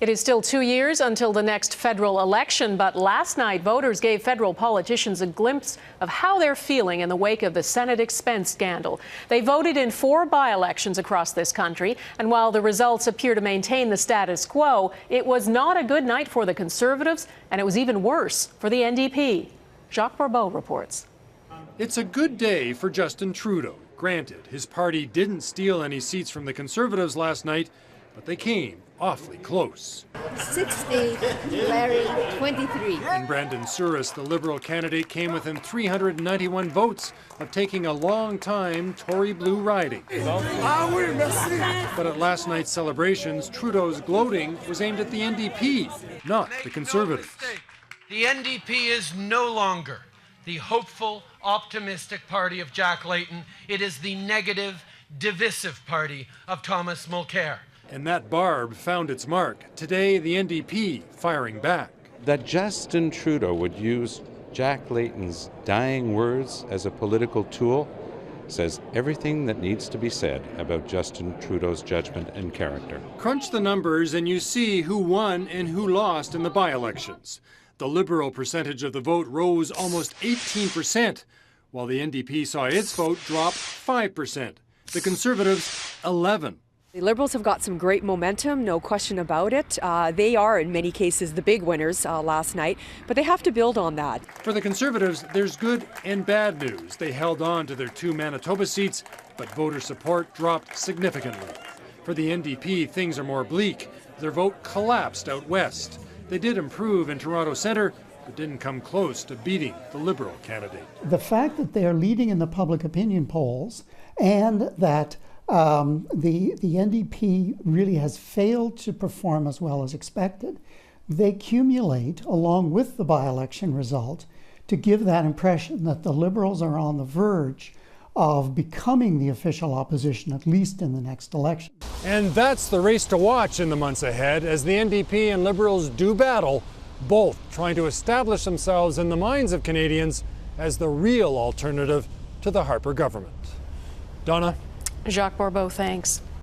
It is still 2 years until the next federal election, but last night voters gave federal politicians a glimpse of how they're feeling in the wake of the Senate expense scandal. They voted in 4 by-elections across this country, and while the results appear to maintain the status quo, it was not a good night for the Conservatives, and it was even worse for the NDP. Jacques Bourbeau reports. It's a good day for Justin Trudeau. Granted, his party didn't steal any seats from the Conservatives last night, but they came awfully close. 60, Larry, 23. And Brandon Souris, the Liberal candidate, came within 391 votes of taking a long-time Tory blue riding. But at last night's celebrations, Trudeau's gloating was aimed at the NDP, not the Conservatives. The NDP is no longer the hopeful, optimistic party of Jack Layton. It is the negative, divisive party of Thomas Mulcair. And that barb found its mark. Today, the NDP firing back. That Justin Trudeau would use Jack Layton's dying words as a political tool says everything that needs to be said about Justin Trudeau's judgment and character. Crunch the numbers and you see who won and who lost in the by-elections. The Liberal percentage of the vote rose almost 18%, while the NDP saw its vote drop 5%. The Conservatives, 11%. The Liberals have got some great momentum, no question about it. They are, in many cases, the big winners last night, but they have to build on that. For the Conservatives, there's good and bad news. They held on to their 2 Manitoba seats, but voter support dropped significantly. For the NDP, things are more bleak. Their vote collapsed out west. They did improve in Toronto Centre, but didn't come close to beating the Liberal candidate. The fact that they are leading in the public opinion polls and that the NDP really has failed to perform as well as expected, they accumulate along with the by-election result to give that impression that the Liberals are on the verge of becoming the official opposition, at least in the next election. And that's the race to watch in the months ahead as the NDP and Liberals do battle, both trying to establish themselves in the minds of Canadians as the real alternative to the Harper government. Donna? Jacques Bourbeau, thanks.